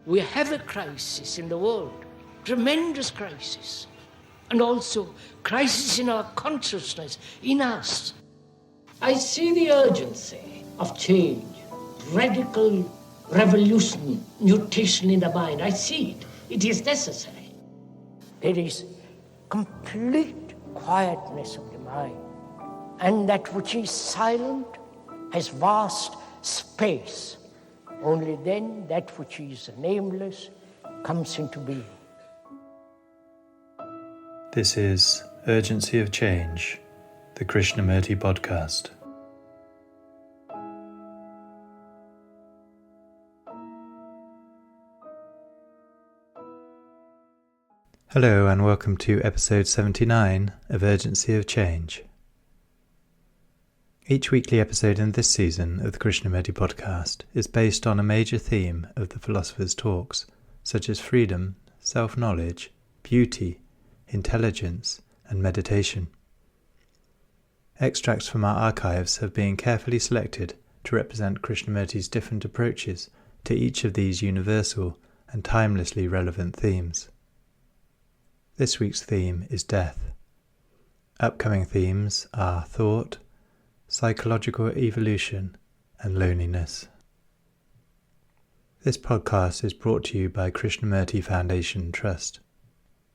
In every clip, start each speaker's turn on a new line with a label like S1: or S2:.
S1: We have a crisis in the world, tremendous crisis, and also crisis in our consciousness, in us. I see the urgency of change, radical revolution, mutation in the mind. I see it. It is necessary. There is complete quietness of the mind, and that which is silent has vast space. Only then that which is nameless comes into being.
S2: This is Urgency of Change, the Krishnamurti podcast. Hello and welcome to episode 79 of Urgency of Change. Each weekly episode in this season of the Krishnamurti podcast is based on a major theme of the philosopher's talks, such as freedom, self-knowledge, beauty, intelligence, and meditation. Extracts from our archives have been carefully selected to represent Krishnamurti's different approaches to each of these universal and timelessly relevant themes. This week's theme is death. Upcoming themes are thought, psychological evolution, and loneliness. This podcast is brought to you by Krishnamurti Foundation Trust.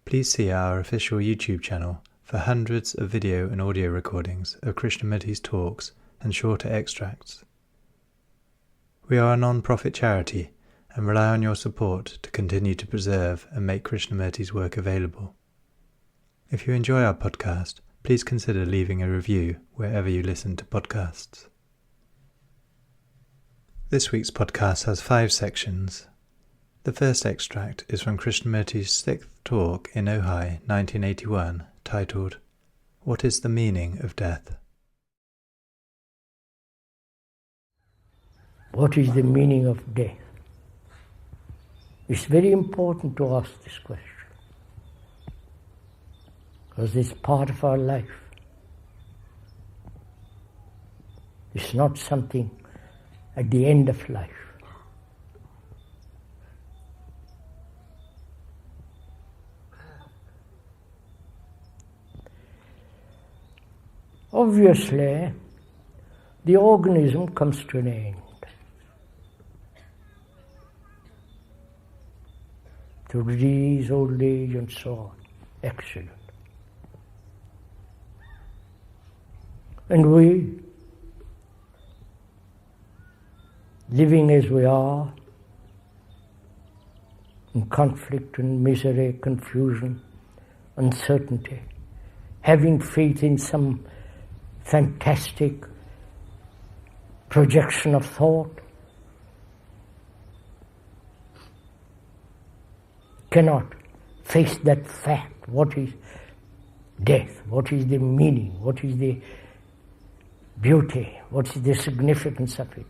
S2: Please see our official YouTube channel for hundreds of video and audio recordings of Krishnamurti's talks and shorter extracts. We are a non-profit charity and rely on your support to continue to preserve and make Krishnamurti's work available. If you enjoy our podcast, please consider leaving a review wherever you listen to podcasts. This week's podcast has 5 sections. The first extract is from Krishnamurti's 6th talk in Ojai, 1981, titled, "What is the Meaning of Death?"
S1: What is the meaning of death? It's very important to ask this question, because it's part of our life. It's not something at the end of life. Obviously, the organism comes to an end. Through disease, old age, and so on. Excellent. And we, living as we are, in conflict and misery, confusion, uncertainty, having faith in some fantastic projection of thought, cannot face that fact. What is death? What is the meaning? What is the beauty? What is the significance of it?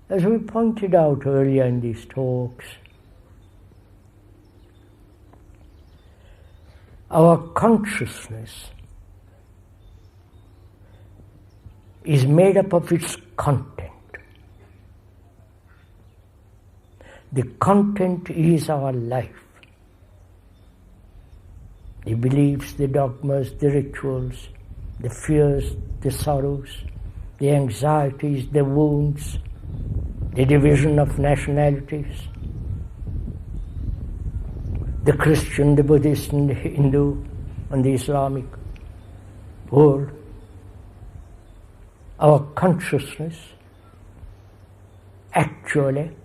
S1: As we pointed out earlier in these talks, our consciousness is made up of its content. The content is our life. The beliefs, the dogmas, the rituals, the fears, the sorrows, the anxieties, the wounds, the division of nationalities, the Christian, the Buddhist, and the Hindu, and the Islamic world. Our consciousness actually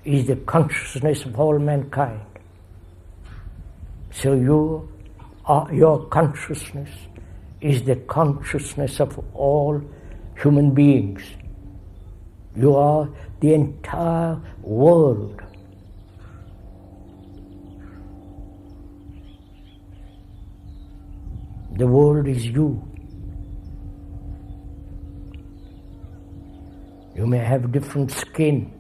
S1: is the consciousness of all mankind. So your consciousness is the consciousness of all human beings. You are the entire world. The world is you. You may have different skin.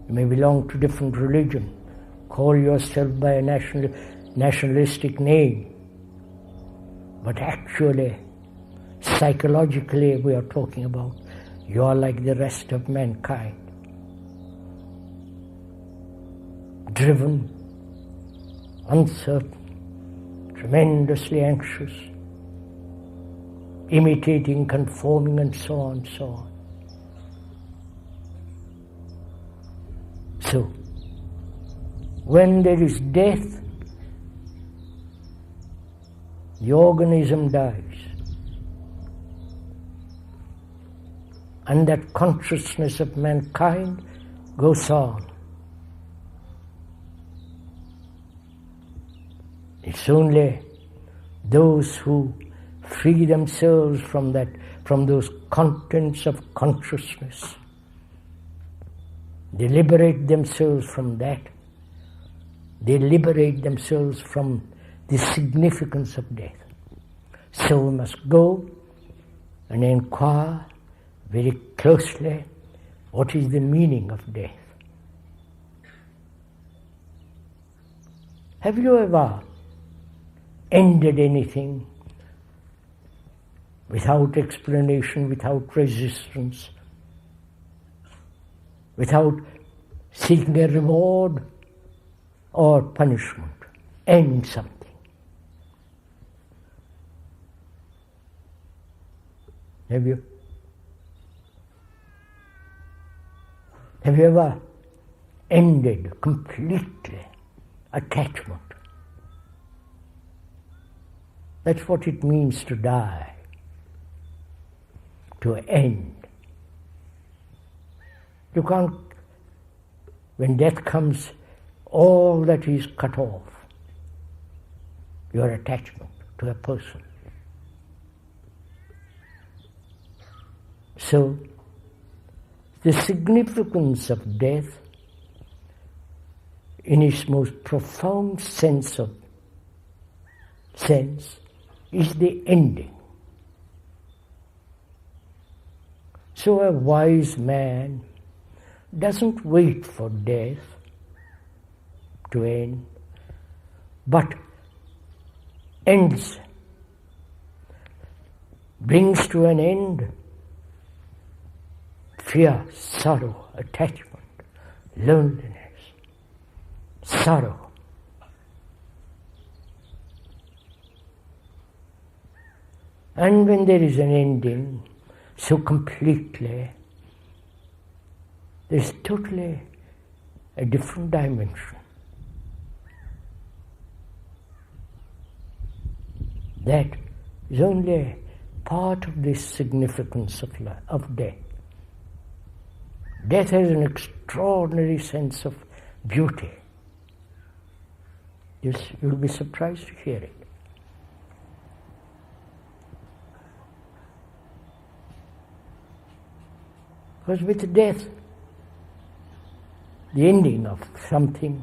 S1: You may belong to different religion. Call yourself by a nationalistic name. But actually, Psychologically, we are talking about you are like the rest of mankind, driven, uncertain, tremendously anxious, imitating, conforming, and so on, so on. So, when there is death, the organism dies. And that consciousness of mankind goes on. It's only those who free themselves from those contents of consciousness, they liberate themselves from that. They liberate themselves from the significance of death. So we must go and inquire very closely what is the meaning of death. Have you ever ended anything without explanation, without resistance, without seeking a reward or punishment? End something. Have you? Have you ever ended completely attachment? That's what it means to die, to end. You can't, when death comes, all that is cut off, your attachment to a person. So, the significance of death, in its most profound sense, is the ending. So a wise man doesn't wait for death to end, but ends, brings to an end fear, sorrow, attachment, loneliness, sorrow. And when there is an ending so completely, there is totally a different dimension. That is only part of this significance of death. Death has an extraordinary sense of beauty. You'll be surprised to hear it. Because with death, the ending of something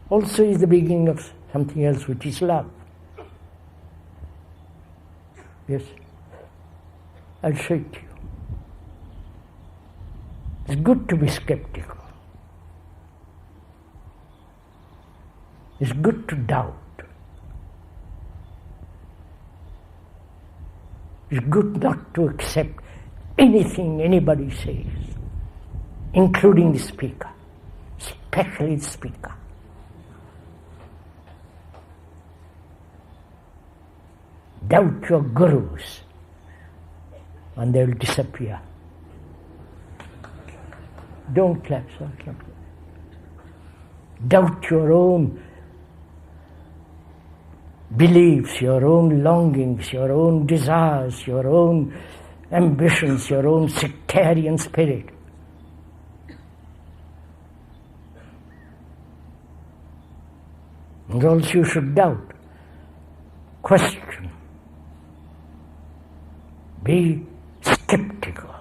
S1: also is the beginning of something else, which is love. Yes, I'll show it to you. It's good to be skeptical. It's good to doubt. It's good not to accept anything anybody says, including the speaker, especially the speaker. Doubt your gurus and they will disappear. Don't clap, sir. Doubt your own beliefs, your own longings, your own desires, your own ambitions, your own sectarian spirit. And also you should doubt, question, be skeptical,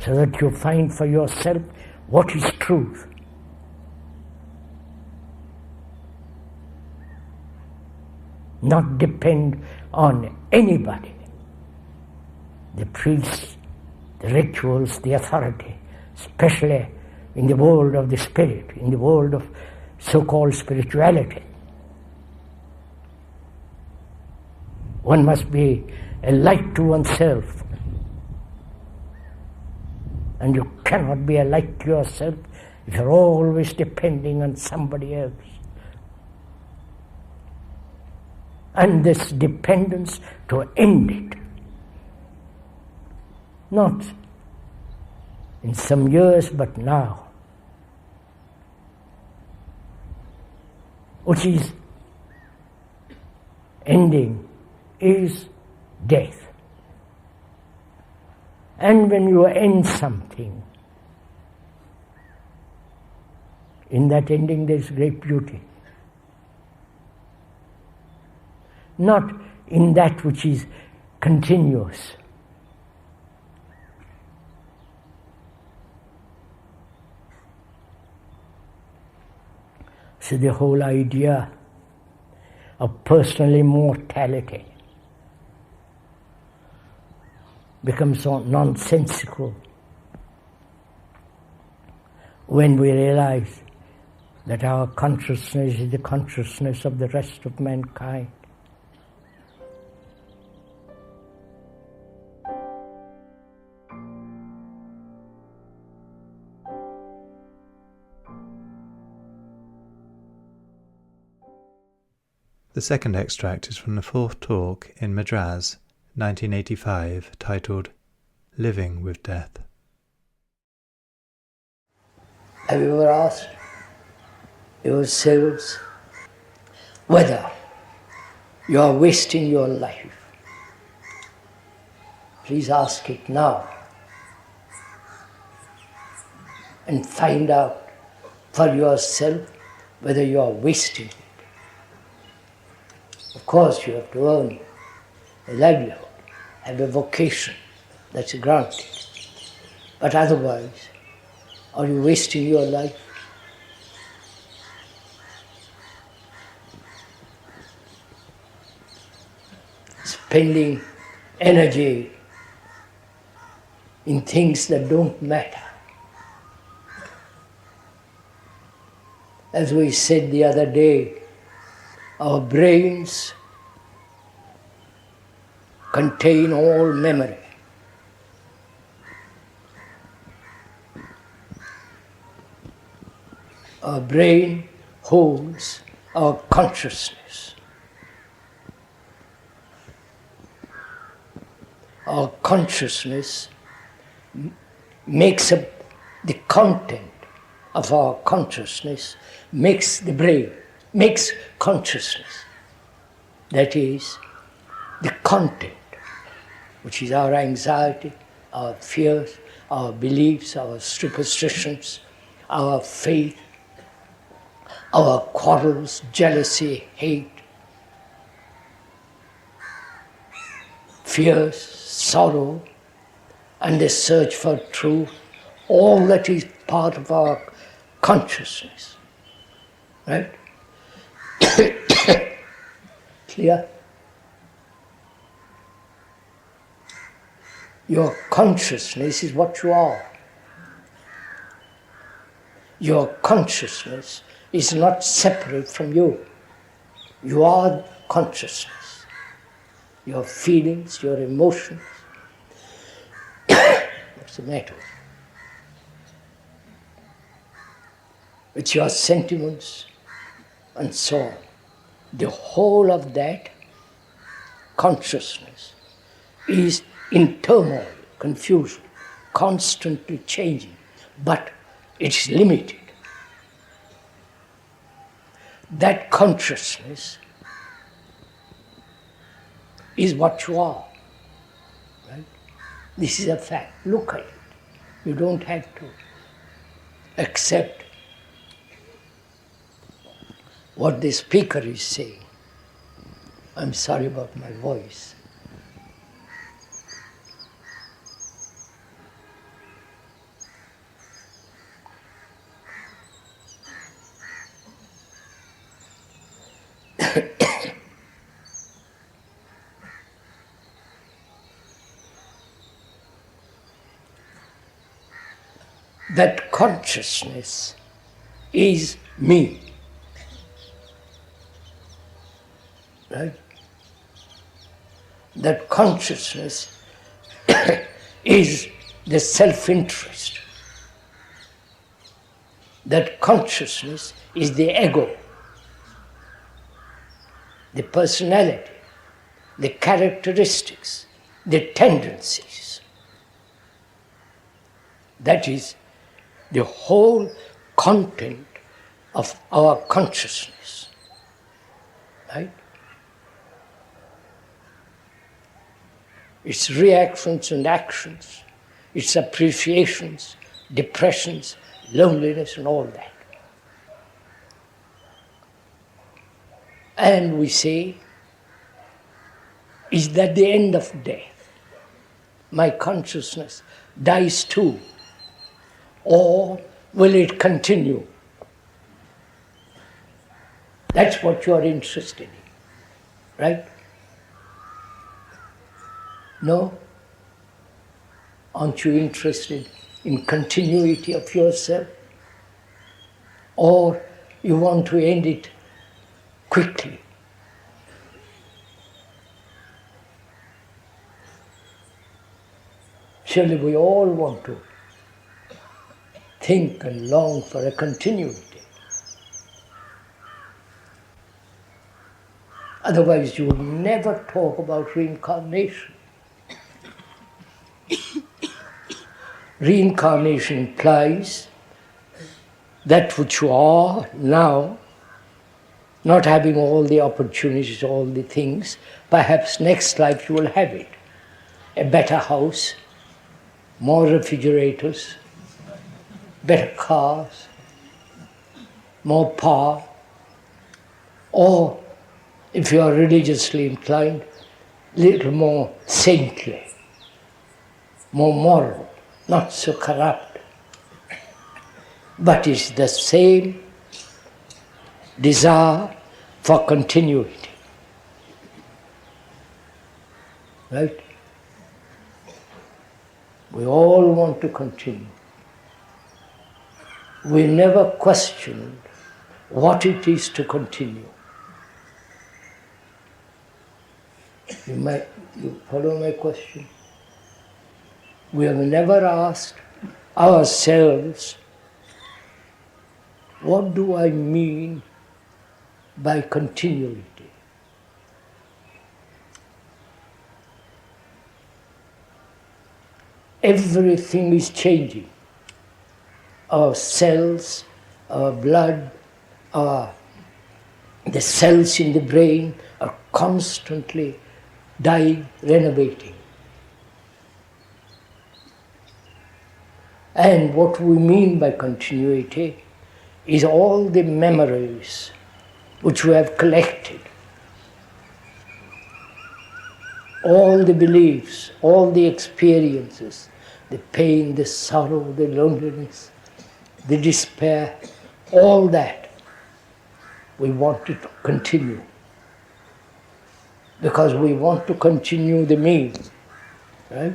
S1: so that you find for yourself what is truth. Not depend on anybody, the priests, the rituals, the authority, especially in the world of the spirit, in the world of so-called spirituality. One must be a light to oneself. And you cannot be a light to yourself if you're always depending on somebody else. And this dependence, to end it, not in some years but now, which is ending, is death. And when you end something, in that ending there is great beauty. Not in that which is continuous. So the whole idea of personal immortality becomes so nonsensical when we realize that our consciousness is the consciousness of the rest of mankind.
S2: The second extract is from the fourth talk in Madras, 1985, titled Living with Death.
S1: Have you ever asked yourselves whether you are wasting your life? Please ask it now and find out for yourself whether you are wasting it. Of course, you have to earn a livelihood, have a vocation, that's granted. But otherwise, are you wasting your life? Spending energy in things that don't matter. As we said the other day, our brains contain all memory. Our brain holds our consciousness. Our consciousness makes up the content of our consciousness, makes the brain, makes consciousness. That is, the content, which is our anxiety, our fears, our beliefs, our superstitions, our faith, our quarrels, jealousy, hate, fears, sorrow, and the search for truth, all that is part of our consciousness. Right? Clear? Your consciousness is what you are. Your consciousness is not separate from you. You are consciousness. Your feelings, your emotions. What's the matter? It's your sentiments and so on. The whole of that consciousness is in turmoil, confusion, constantly changing, but it's limited. That consciousness is what you are. Right? This is a fact. Look at it. You don't have to accept what the speaker is saying. I'm sorry about my voice. That consciousness is me. Right? that consciousness is the self-interest, that consciousness is the ego, the personality, the characteristics, the tendencies. That is the whole content of our consciousness, right? Its reactions and actions, its appreciations, depressions, loneliness and all that. And we say, is that the end of death? My consciousness dies too? Or will it continue? That's what you are interested in, right? No? Aren't you interested in continuity of yourself? Or you want to end it quickly? Surely we all want to think and long for a continuity. Otherwise you would never talk about reincarnation. Reincarnation implies that which you are now, not having all the opportunities, all the things, perhaps next life you will have it. A better house, more refrigerators, better cars, more power, or if you are religiously inclined, little more saintly, more moral, not so corrupt. But it's the same desire for continuity. Right? We all want to continue. We never questioned what it is to continue. You follow my question? We have never asked ourselves, what do I mean by continuity? Everything is changing. Our cells, our blood, the cells in the brain are constantly dying, renovating. And what we mean by continuity is all the memories which we have collected, all the beliefs, all the experiences, the pain, the sorrow, the loneliness, the despair, all that we want to continue. Because we want to continue the means, right?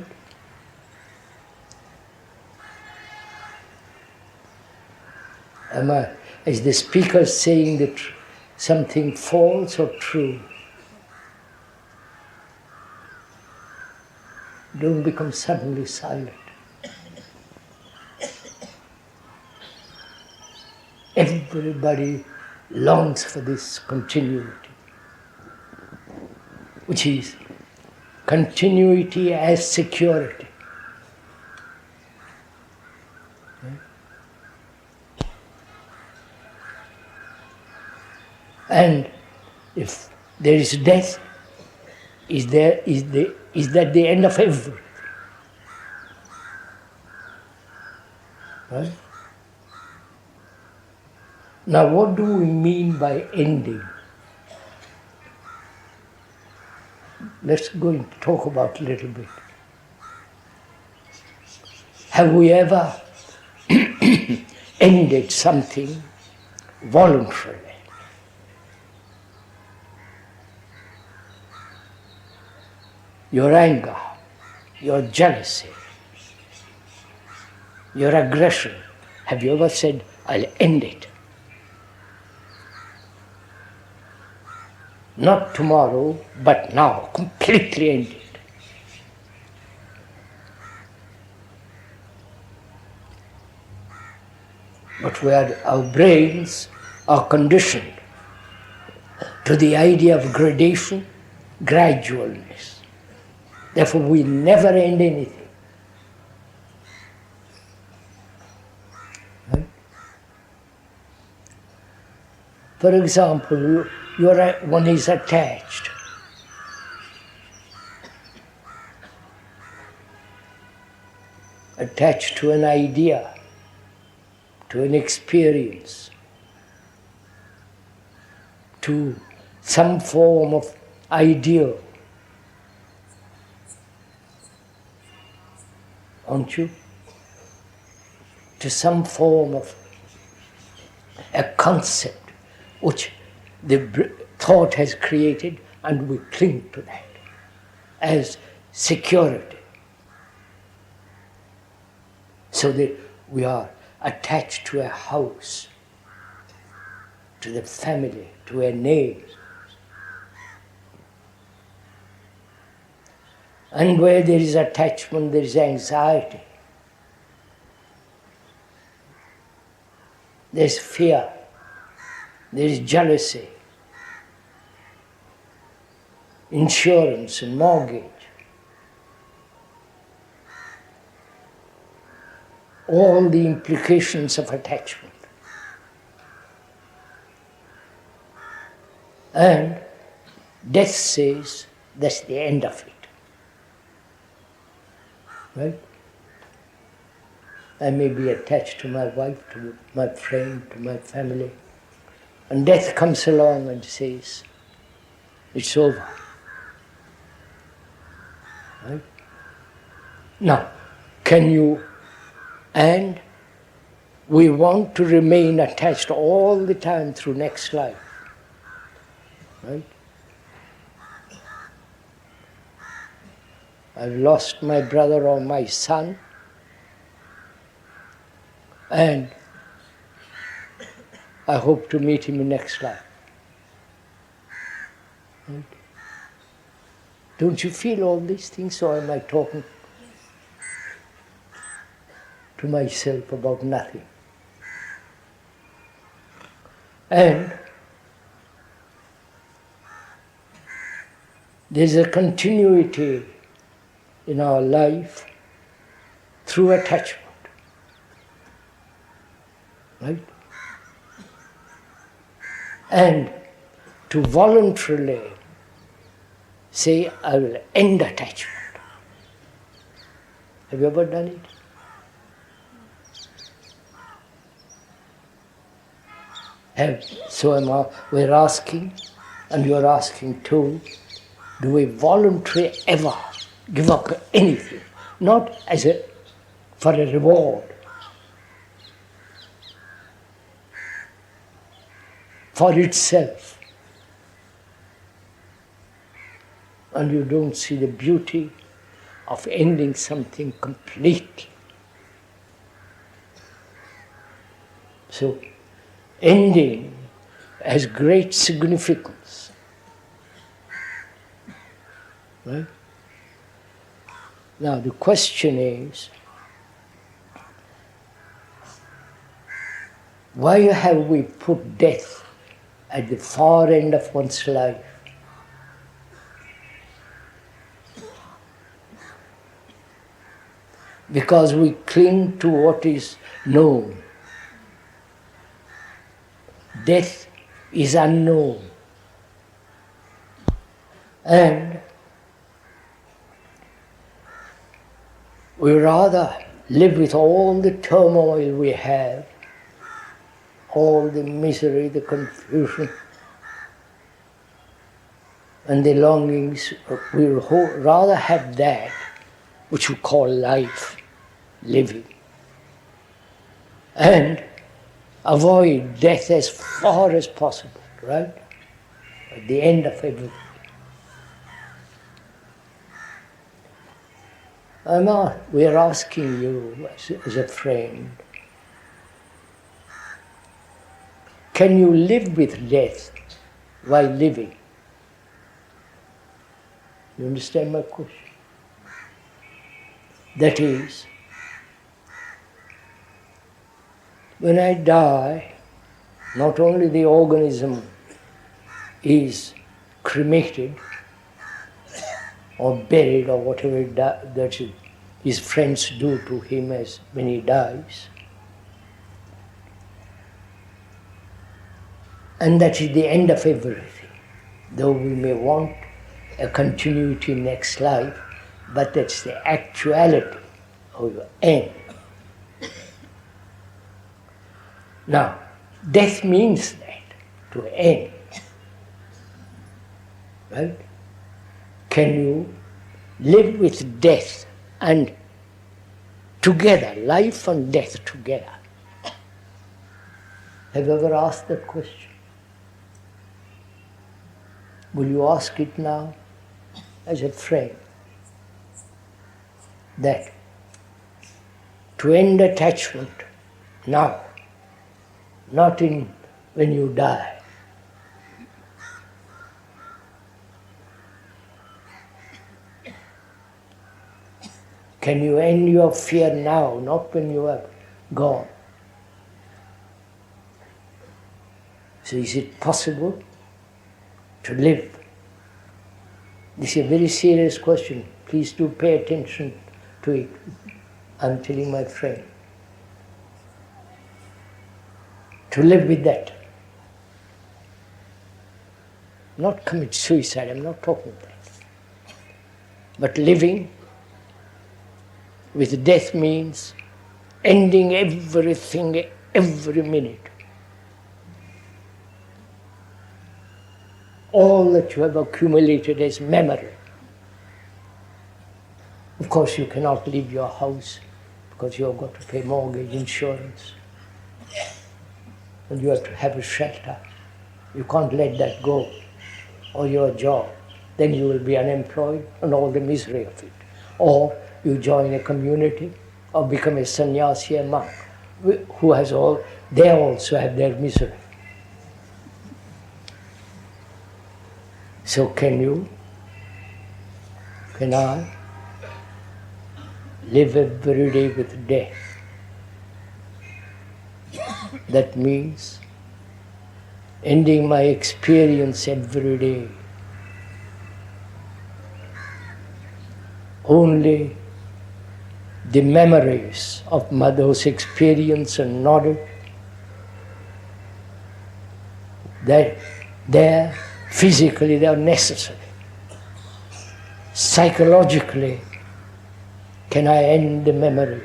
S1: Is the speaker saying that something false or true? Don't become suddenly silent. Everybody longs for this continuity, which is continuity as security. And if there is death, is that the end of everything? Right? Now what do we mean by ending? Let's go and talk about it a little bit. Have we ever ended something voluntarily? Your anger, your jealousy, your aggression. Have you ever said, I'll end it? Not tomorrow, but now, completely ended. But where our brains are conditioned to the idea of gradation, gradualness. Therefore, we never end anything. Right? For example, one is attached. Attached to an idea, to an experience, to some form of ideal. Aren't you? To some form of a concept which the thought has created, and we cling to that as security. So that we are attached to a house, to the family, to a name. And where there is attachment, there is anxiety. There is fear. There is jealousy. Insurance and mortgage. All the implications of attachment. And death says that's the end of it. Right? I may be attached to my wife, to my friend, to my family, and death comes along and says, it's over. Right? Now, can you, and we want to remain attached all the time through next life. Right? I've lost my brother or my son, and I hope to meet him in next life. Right? Don't you feel all these things, or am I talking to myself about nothing? And there's a continuity in our life through attachment. Right? And to voluntarily say, I will end attachment. Have you ever done it? We're asking, and you're asking too, do we voluntarily ever give up anything? Not for a reward, for itself. And you don't see the beauty of ending something completely. So, ending has great significance. Right? Now the question is, why have we put death at the far end of one's life? Because we cling to what is known. Death is unknown. And we rather live with all the turmoil we have, all the misery, the confusion, and the longings. We rather have that which we call life, living, and avoid death as far as possible, right? At the end of everything. We are asking you as a friend, can you live with death while living? You understand my question? That is, when I die, not only the organism is cremated or buried or whatever that his friends do to him as when he dies, and that is the end of everything. Though we may want a continuity next life, but that's the actuality of your end. Now, death means that, to end. Right? Can you live with death and together, life and death together? Have you ever asked that question? Will you ask it now as a friend? That to end attachment now, not in when you die. Can you end your fear now, not when you are gone? So is it possible to live? This is a very serious question. Please do pay attention to it. I'm telling my friend. To live with that. Not commit suicide, I'm not talking about that. But living with death means ending everything every minute. All that you have accumulated as memory. Of course, you cannot leave your house because you have got to pay mortgage, insurance, and you have to have a shelter. You can't let that go, or your job. Then you will be unemployed and all the misery of it. Or you join a community or become a sannyasi, a monk, who has all, they also have their misery. So can I live every day with death? That means ending my experience every day. Only the memories of those experience and knowledge, that they're physically they are necessary. Psychologically, can I end the memories?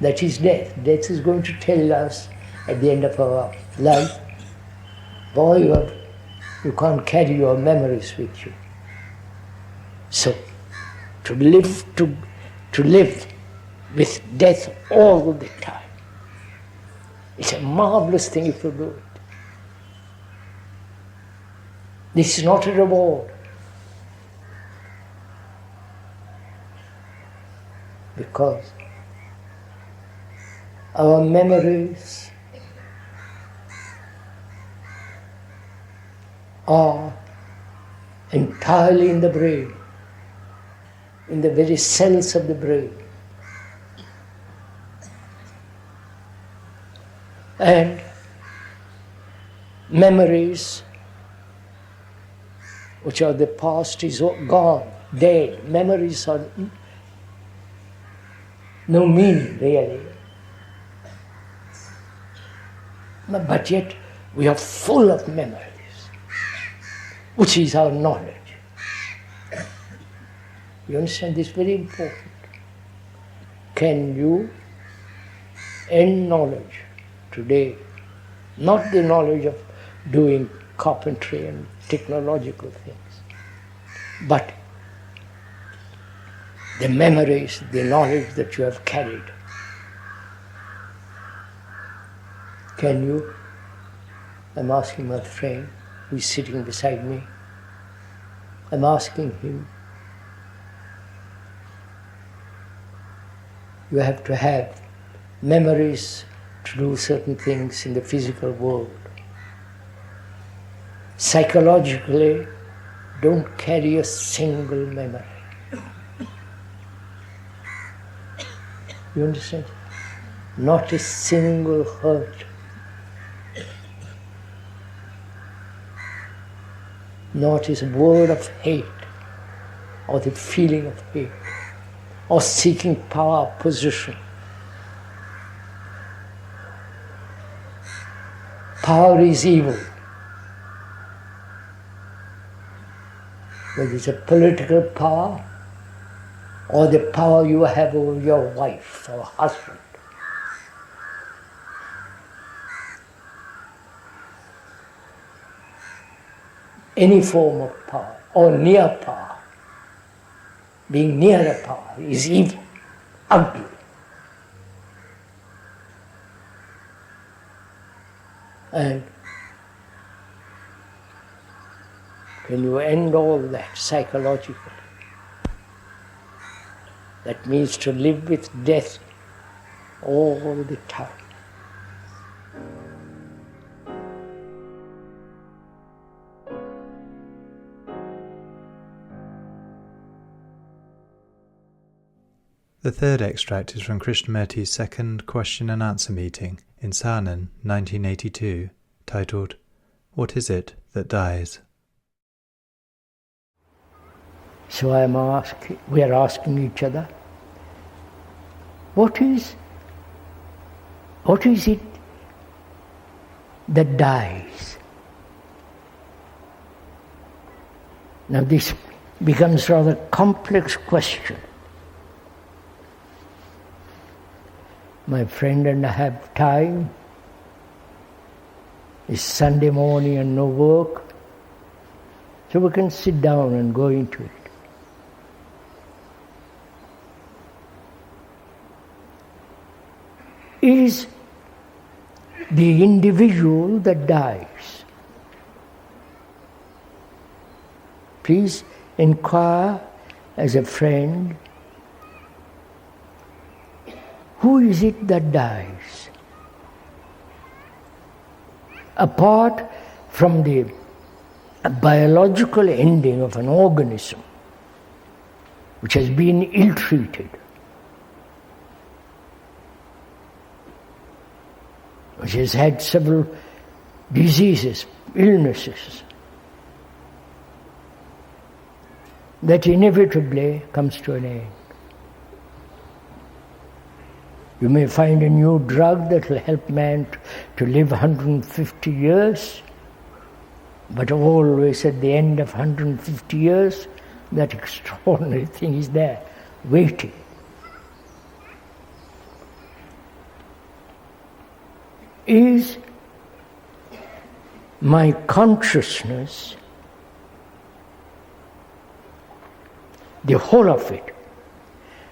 S1: That is death. Death is going to tell us at the end of our life, boy, you can't carry your memories with you. So, to live with death all the time, it's a marvelous thing if you do it. This is not a reward. Because our memories are entirely in the brain, in the very cells of the brain. And memories which are the past is gone, dead. Memories are no meaning really. But yet we are full of memories, which is our knowledge. You understand? This is very important. Can you end knowledge today? Not the knowledge of doing carpentry and technological things, but the memories, the knowledge that you have carried. Can you? I'm asking my friend who is sitting beside me. I'm asking him. You have to have memories to do certain things in the physical world. psychologically don't carry a single memory. You understand? Not a single hurt. Not a word of hate or the feeling of hate or seeking power, position. Power is evil. Whether it's a political power or the power you have over your wife or husband. Any form of power or near power, being near a power is evil, ugly. And when you end all that psychologically, that means to live with death all the time.
S2: The third extract is from Krishnamurti's second question and answer meeting in Saanen, 1982, titled, "What is it that dies?"
S1: So we are asking each other, what is it that dies? Now this becomes a rather complex question. My friend and I have time. It's Sunday morning and no work, so we can sit down and go into it. Is the individual that dies? Please inquire as a friend, who is it that dies? Apart from the biological ending of an organism which has been ill-treated, which has had several diseases, illnesses, that inevitably comes to an end. You may find a new drug that will help man to live 150 years, but always at the end of 150 years, that extraordinary thing is there, waiting. Is my consciousness, the whole of it,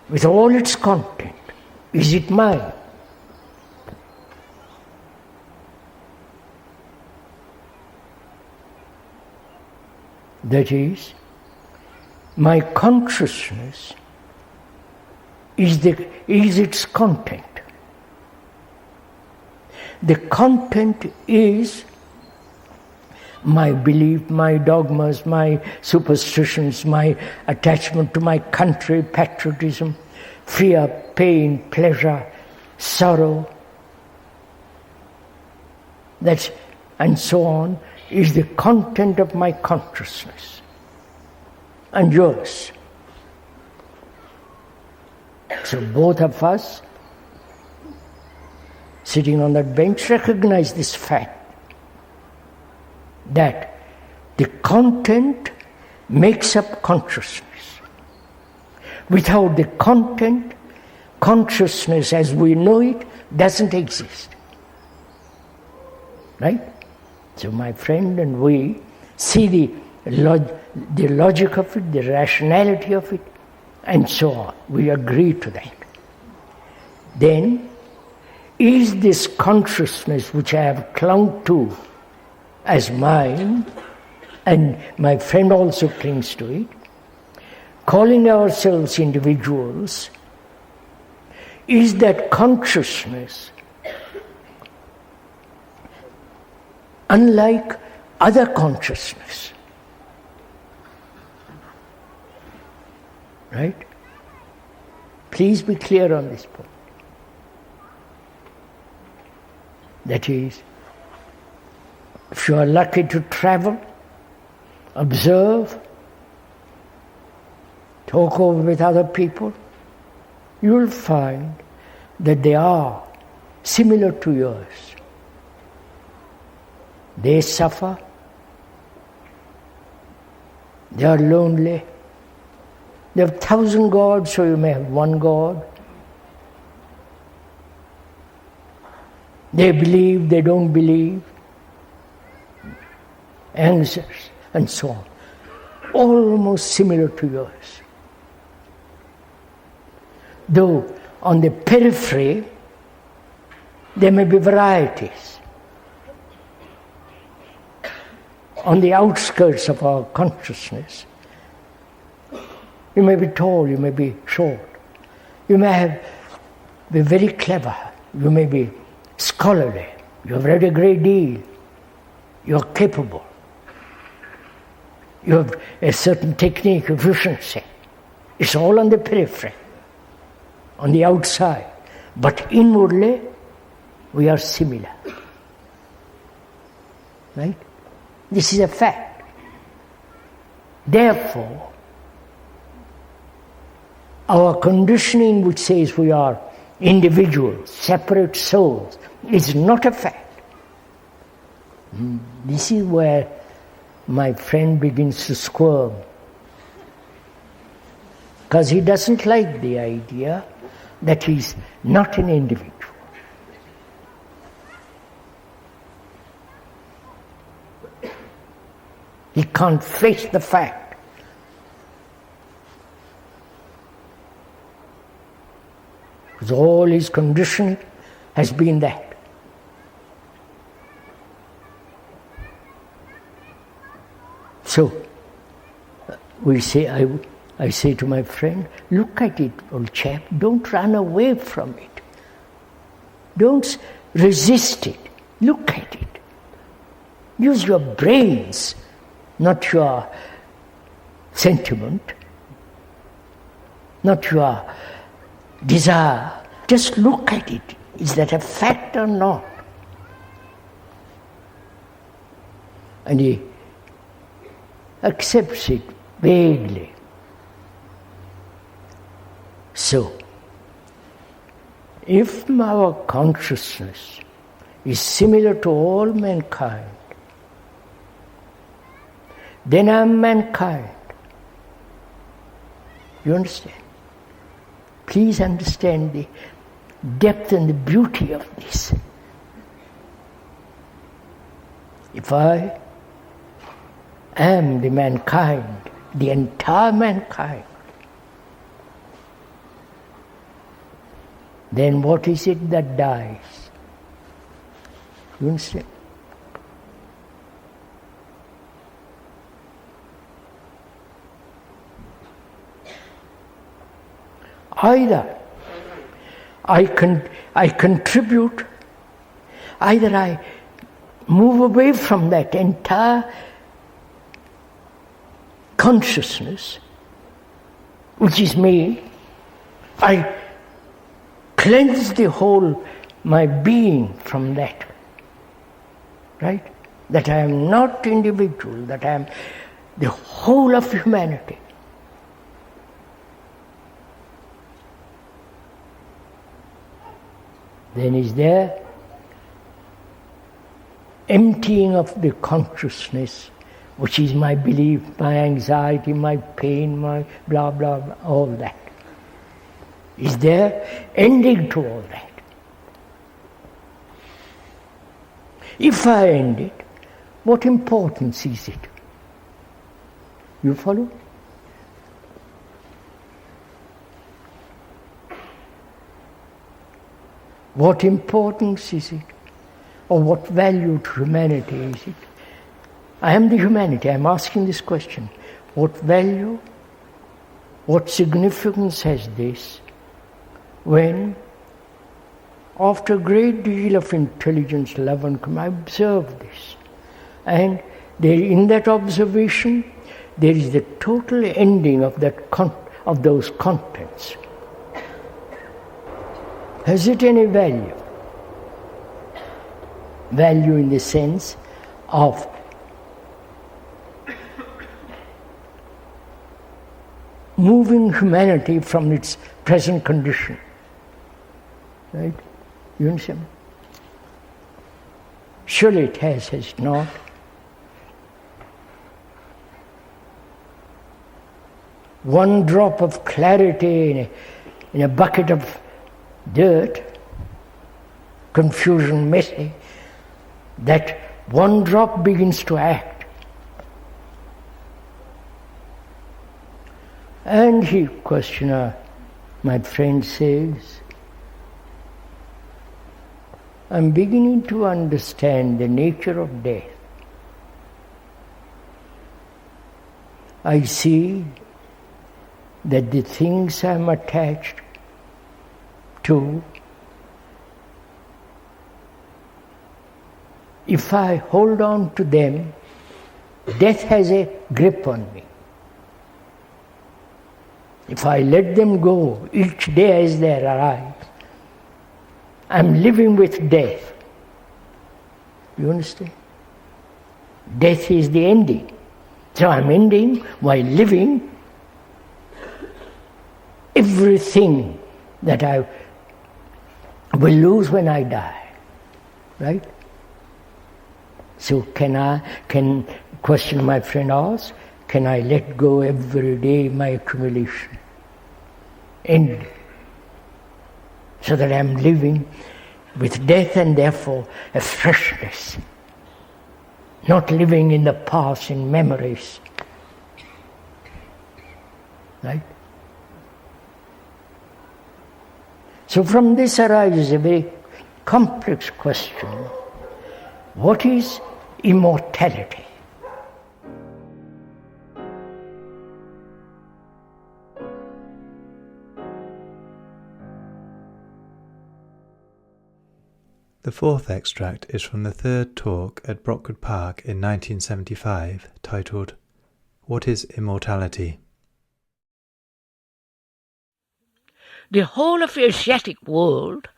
S1: with all its content, is it mine? That is, my consciousness is its content. The content is my belief, my dogmas, my superstitions, my attachment to my country, patriotism, fear, pain, pleasure, sorrow, and so on, is the content of my consciousness and yours. So both of us sitting on that bench recognize this fact that the content makes up consciousness. Without the content, consciousness as we know it doesn't exist. Right? So my friend and we see the logic of it, the rationality of it, and so on. We agree to that. Then, is this consciousness which I have clung to as mine, and my friend also clings to it, calling ourselves individuals, is that consciousness, unlike other consciousness. Right? Please be clear on this point. That is, if you are lucky to travel, observe, talk over with other people, you will find that they are similar to yours. They suffer, they are lonely, they have 1,000 gods, so you may have one god. They believe, they don't believe, answers, and so on. Almost similar to yours. Though on the periphery, there may be varieties. On the outskirts of our consciousness, you may be tall, you may be short. You may be very clever, you may be scholarly, you have read a great deal, you are capable. You have a certain technique, efficiency. It's all on the periphery, on the outside. But inwardly, we are similar. Right? This is a fact. Therefore, our conditioning which says we are individuals, separate souls, is not a fact. This is where my friend begins to squirm. Because he doesn't like the idea that he's not an individual. He can't face the fact. Because all his conditioning has been that. So, I say to my friend, look at it, old chap, don't run away from it. Don't resist it. Look at it. Use your brains, not your sentiment, not your desire. Just look at it. Is that a fact or not? And he accepts it vaguely. So, if our consciousness is similar to all mankind, then I am mankind. You understand? Please understand the depth and the beauty of this. If I am the mankind, the entire mankind, then what is it that dies? You understand? Either I contribute, either I move away from that entire consciousness, which is me, I cleanse the whole, my being from that, right? That I am not individual, that I am the whole of humanity. Then is there emptying of the consciousness, which is my belief, my anxiety, my pain, my blah, blah, blah, all that. Is there ending to all that? If I end it, what importance is it? You follow? What importance is it? Or what value to humanity is it? I am the humanity, I am asking this question. What value, what significance has this when, after a great deal of intelligence, love and I observe this, and There, in that observation, there is the total ending of of those contents. Has it any value? Value in the sense of moving humanity from its present condition. Right? You understand? Surely it has it not? One drop of clarity in a bucket of dirt, confusion, messy, that one drop begins to act. And he, questioner, my friend says, I'm beginning to understand the nature of death. I see that the things I'm attached to, if I hold on to them, death has a grip on me. If I let them go each day as they arrive, I'm living with death. You understand? Death is the ending. So I'm ending while living everything that I will lose when I die. Right? So can question my friend asks, can I let go every day my accumulation? End. So that I'm living with death and therefore a freshness. Not living in the past in memories. Right? So from this arises a very complex question. What is immortality?
S2: The fourth extract is from the third talk at Brockwood Park in 1975, titled, What is Immortality?
S1: The whole of the Asiatic world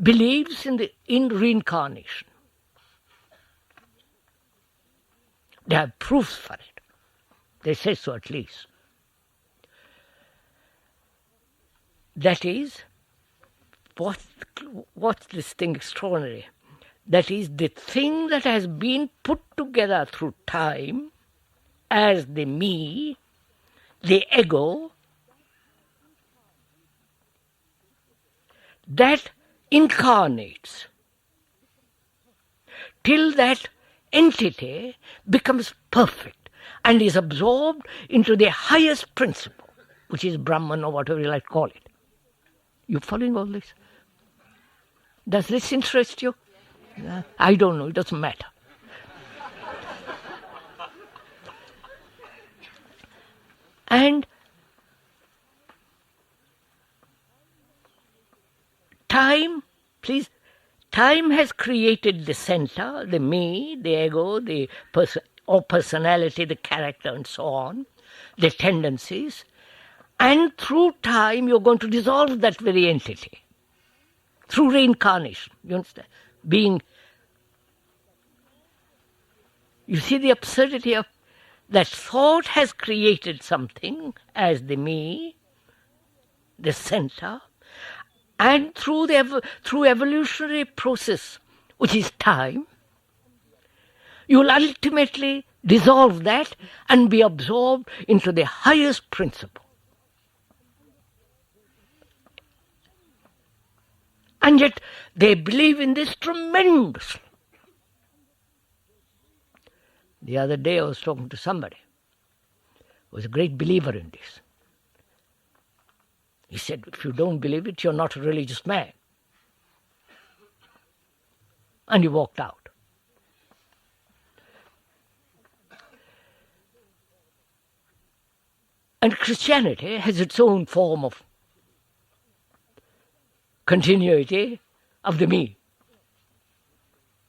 S1: believes in reincarnation. They have proofs for it. They say so at least. That is, what's this thing extraordinary? That is the thing that has been put together through time as the me, the ego, that incarnates till that entity becomes perfect and is absorbed into the highest principle, which is Brahman or whatever you like to call it. You following all this? Does this interest you? I don't know, it doesn't matter. And time, please, time has created the center, the me, the ego, the personality, the character and so on, the tendencies, and through time you're going to dissolve that very entity. Through reincarnation, you understand? You see the absurdity of that thought has created something as the me, the center, and through evolutionary process, which is time, you will ultimately dissolve that and be absorbed into the highest principle. And yet they believe in this tremendously. The other day I was talking to somebody who was a great believer in this. He said, if you don't believe it, you're not a religious man. And he walked out. And Christianity has its own form of continuity of the me.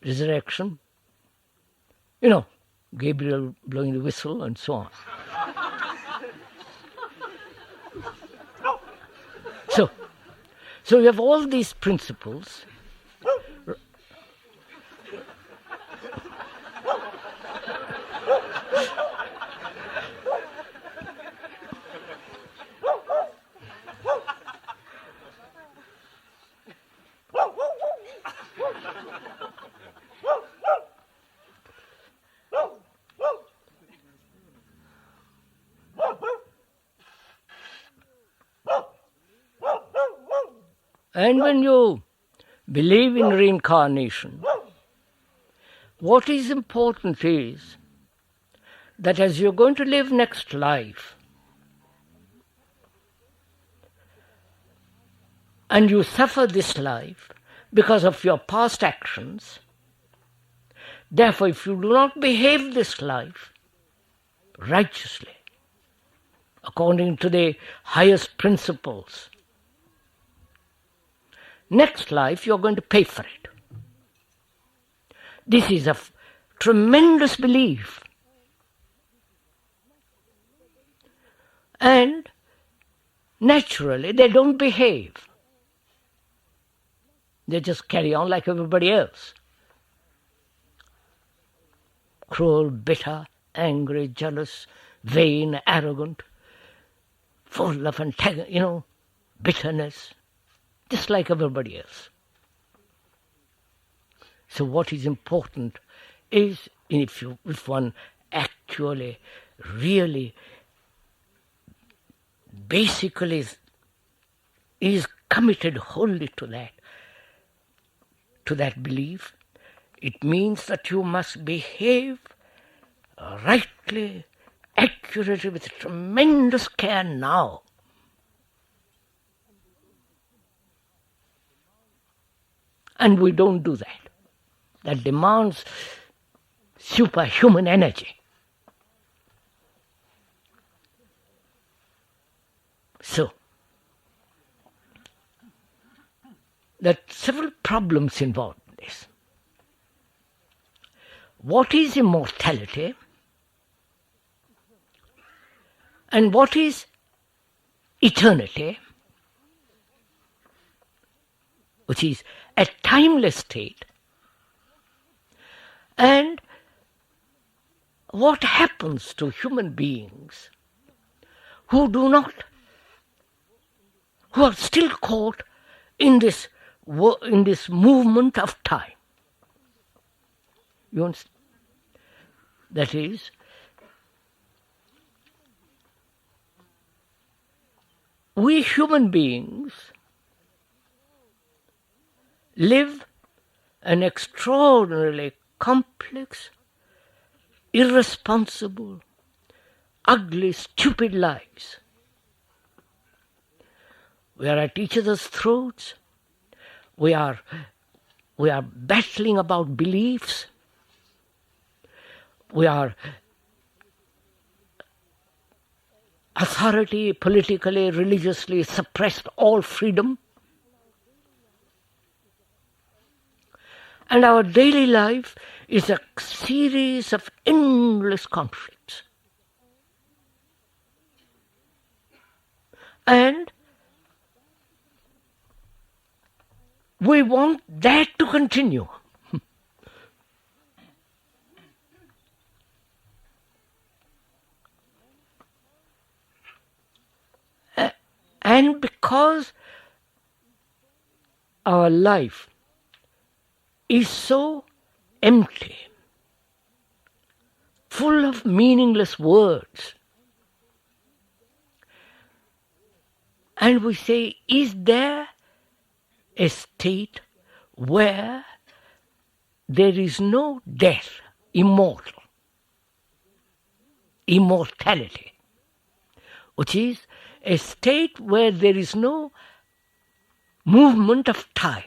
S1: Resurrection. You know, Gabriel blowing the whistle, and so on. So you have all these principles. And when you believe in reincarnation, what is important is that as you're going to live next life, and you suffer this life because of your past actions, therefore if you do not behave this life righteously, according to the highest principles, next life you're going to pay for it. This is a tremendous belief. And naturally they don't behave. They just carry on like everybody else. Cruel, bitter, angry, jealous, vain, arrogant, full of bitterness, just like everybody else. So what is important is if one actually, really, basically is committed wholly to that belief, it means that you must behave rightly, accurately, with tremendous care now. And we don't do that. That demands superhuman energy. So, there are several problems involved in this. What is immortality? And what is eternity? Which is a timeless state. And what happens to human beings who are still caught in this movement of time? You understand? That is, we human beings live an extraordinarily complex, irresponsible, ugly, stupid lives. We are at each other's throats. We are battling about beliefs. We are authority, politically, religiously suppressed all freedom. And our daily life is a series of endless conflicts. And we want that to continue. And because our life is so empty, full of meaningless words, and we say, is there a state where there is no death, immortality, which is a state where there is no movement of time?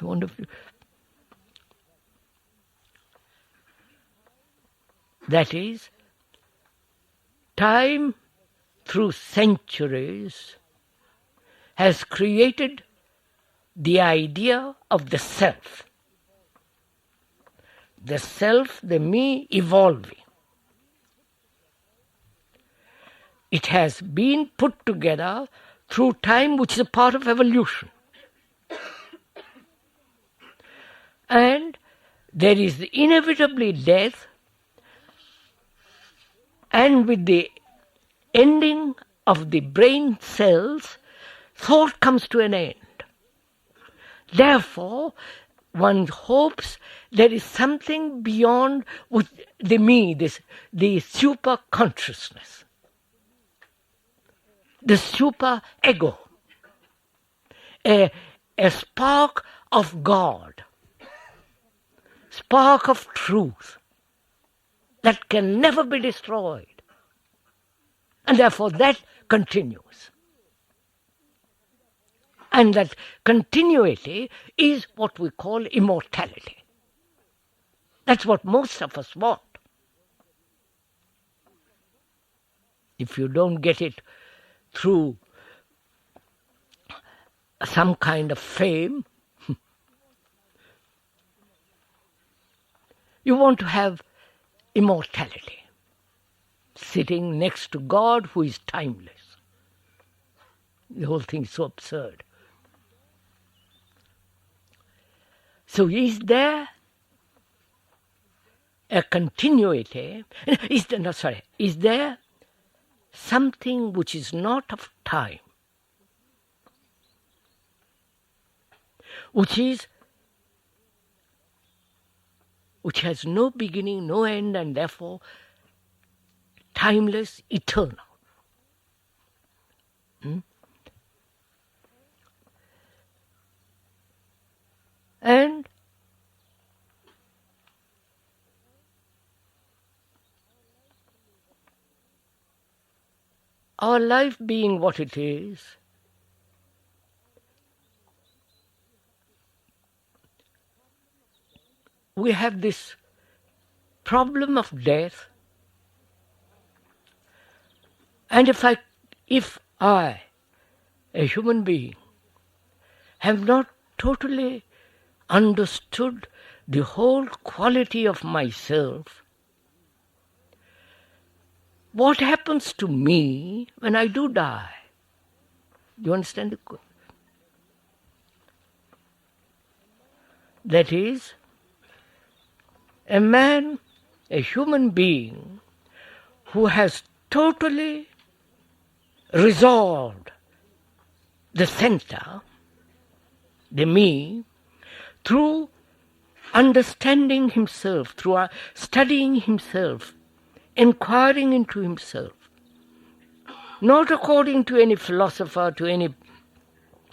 S1: I wonder if that is, time through centuries has created the idea of the self. the self, the me evolving. It has been put together through time, which is a part of evolution. And there is inevitably death, and with the ending of the brain cells, thought comes to an end. Therefore, one hopes there is something beyond with the me, the super consciousness, the super ego, a spark of God, spark of truth that can never be destroyed. And therefore that continues. And that continuity is what we call immortality. That's what most of us want. If you don't get it through some kind of fame, you want to have immortality, sitting next to God who is timeless. The whole thing is so absurd. So is there a continuity? Is there something which is not of time, which has no beginning, no end, and therefore timeless, eternal? And our life being what it is, we have this problem of death. And if I, a human being, have not totally understood the whole quality of myself, what happens to me when I do die? Do you understand? That is, a man, a human being, who has totally resolved the center, the me, through understanding himself, through studying himself, inquiring into himself, not according to any philosopher, to any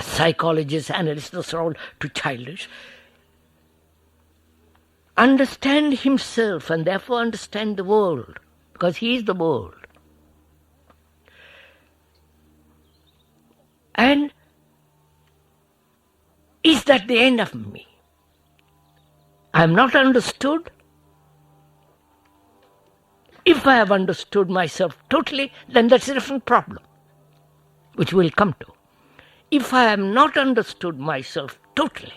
S1: psychologist, analyst, those are all too childish. Understand himself and therefore understand the world, because he is the world. And is that the end of me? I am not understood. If I have understood myself totally, then that's a different problem, which we'll come to. If I am not understood myself totally,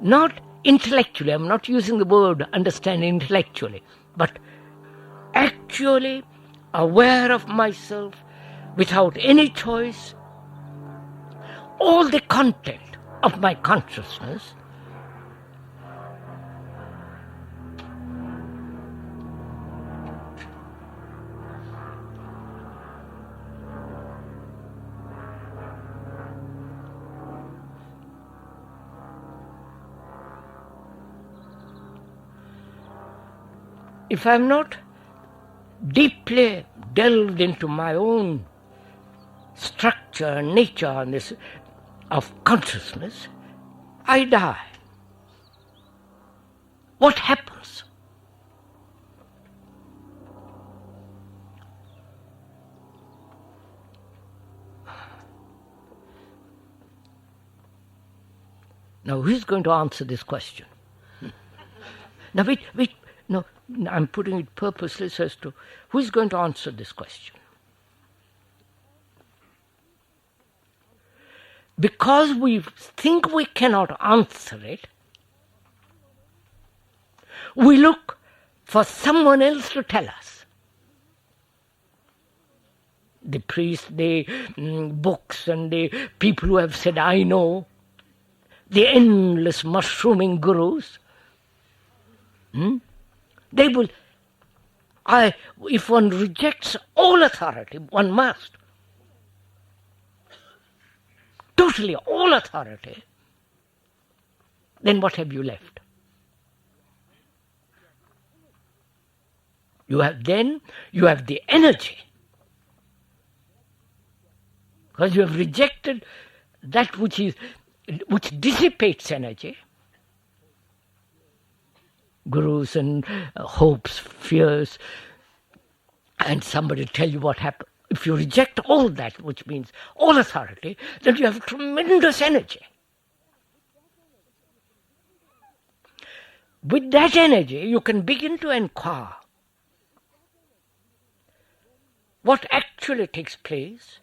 S1: not intellectually, I'm not using the word understand intellectually, but actually aware of myself without any choice, all the content of my consciousness, if I'm not deeply delved into my own structure and nature and this of consciousness, I die. What happens? Now, who's going to answer this question? Now, wait, no, I'm putting it purposely so as to, who's going to answer this question? Because we think we cannot answer it, we look for someone else to tell us. The priests, the books, and the people who have said, I know, the endless mushrooming gurus, they will, if one rejects all authority, one must, totally all authority, then what have you left? You have the energy, because you have rejected that which dissipates energy, gurus and hopes, fears, and somebody tell you what happened. If you reject all that, which means all authority, then you have tremendous energy. With that energy, you can begin to inquire what actually takes place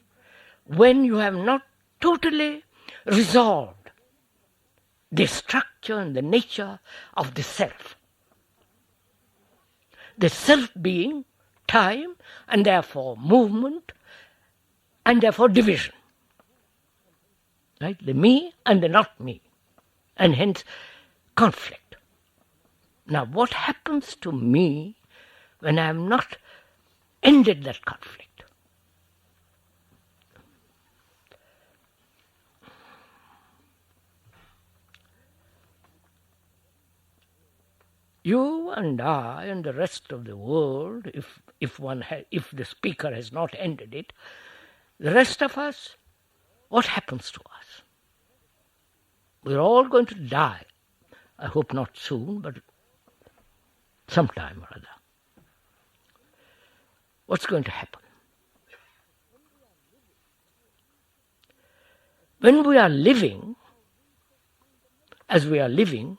S1: when you have not totally resolved the structure and the nature of the self. The self being time, and therefore movement, and therefore division. Right? The me and the not me, and hence conflict. Now, what happens to me when I have not ended that conflict? You and I and the rest of the world, if the speaker has not ended it, the rest of us, what happens to us? We're all going to die. I hope not soon, but sometime or other. What's going to happen? When we are living, as we are living,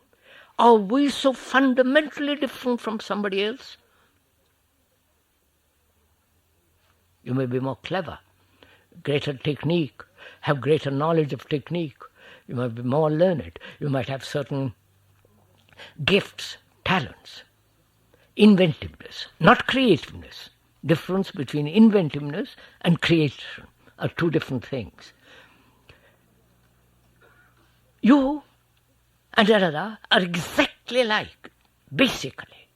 S1: are we so fundamentally different from somebody else? You may be more clever, greater technique, have greater knowledge of technique. You might be more learned. You might have certain gifts, talents, inventiveness, not creativeness. Difference between inventiveness and creation are two different things. You and another are exactly like, basically.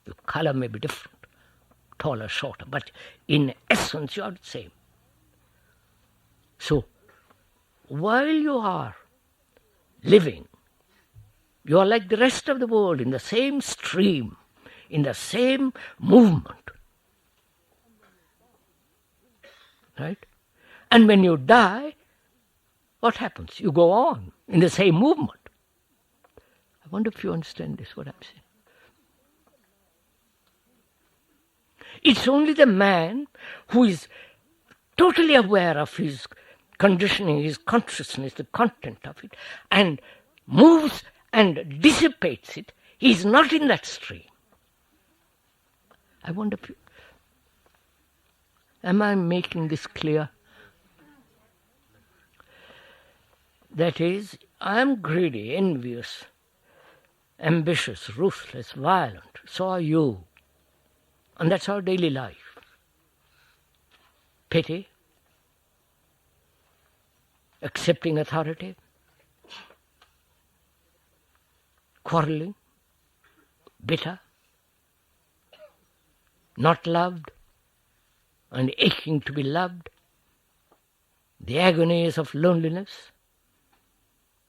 S1: The color may be different, taller, shorter, but in essence you are the same. So, while you are living, you are like the rest of the world in the same stream, in the same movement. Right? And when you die, what happens? You go on in the same movement. I wonder if you understand this, what I'm saying. It's only the man who is totally aware of his conditioning, his consciousness, the content of it, and moves and dissipates it. He's not in that stream. I wonder if you... Am I making this clear? That is, I am greedy, envious, ambitious, ruthless, violent. So are you. And that's our daily life. Pity, accepting authority, quarreling, bitter, not loved, and aching to be loved, the agonies of loneliness,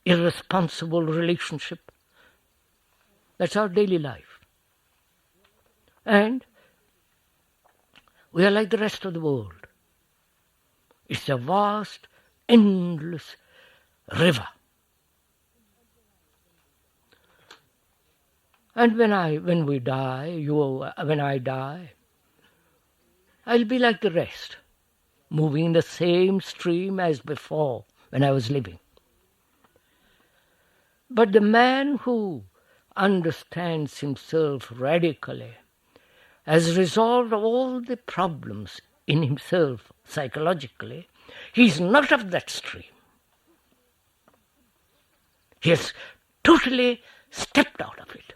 S1: irresponsible relationship. That's our daily life. And we are like the rest of the world. It's a vast, endless river. And when I die, I'll be like the rest, moving in the same stream as before when I was living. But the man who understands himself radically has resolved all the problems in himself psychologically. He's not of that stream. He has totally stepped out of it.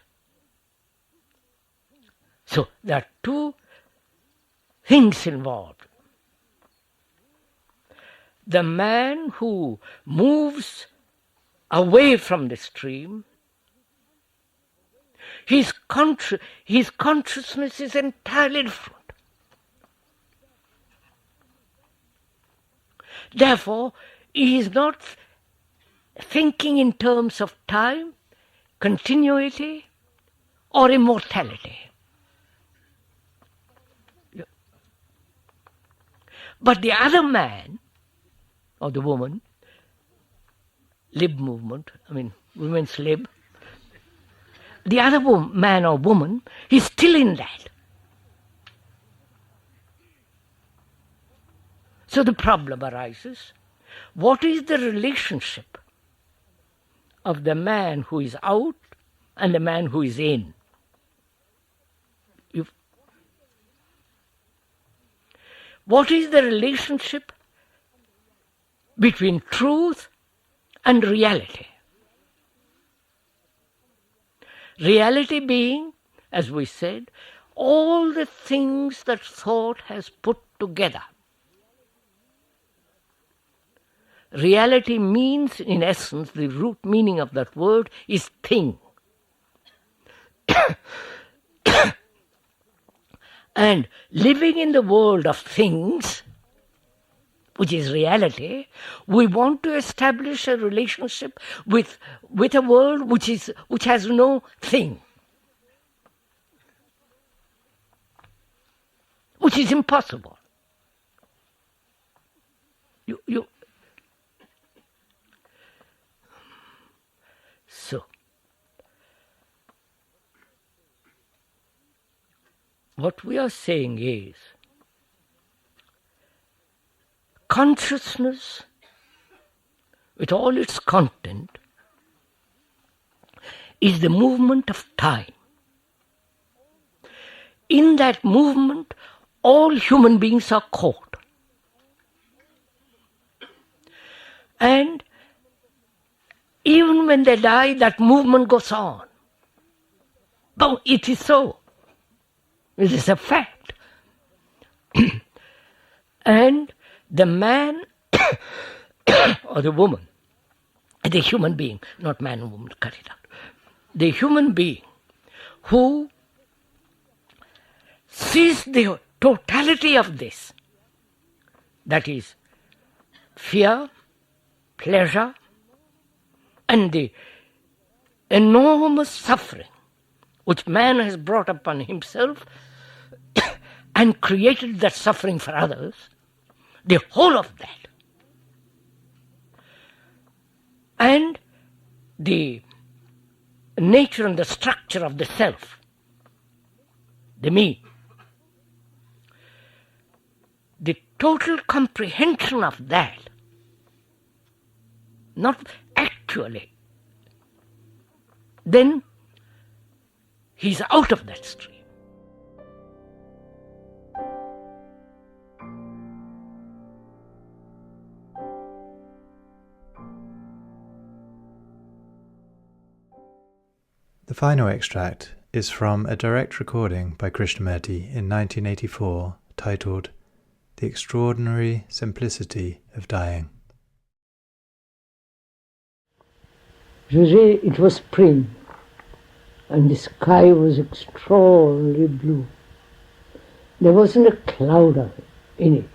S1: So there are two things involved. The man who moves away from the stream, his consciousness is entirely different. Therefore, he is not thinking in terms of time, continuity, or immortality. But the other man, or the woman, lib movement, women's lib, the other man or woman is still in that. So the problem arises, what is the relationship of the man who is out and the man who is in? What is the relationship between truth and reality? Reality being, as we said, all the things that thought has put together. Reality means, in essence, the root meaning of that word is thing. And living in the world of things, which is reality, we want to establish a relationship with a world which has no thing, which is impossible. So, what we are saying is, consciousness, with all its content, is the movement of time. In that movement, all human beings are caught. And even when they die, that movement goes on. But it is so. It is a fact. And the man or the woman, the human being, not man and woman, cut it out. The human being who sees the totality of this, that is, fear, pleasure, and the enormous suffering which man has brought upon himself and created that suffering for others, the whole of that, and the nature and the structure of the self, the me, the total comprehension of that, not actually, then he's out of that stream.
S2: The final extract is from a direct recording by Krishnamurti in 1984 titled The Extraordinary Simplicity of Dying.
S1: It was spring, and the sky was extraordinarily blue. There wasn't a cloud in it.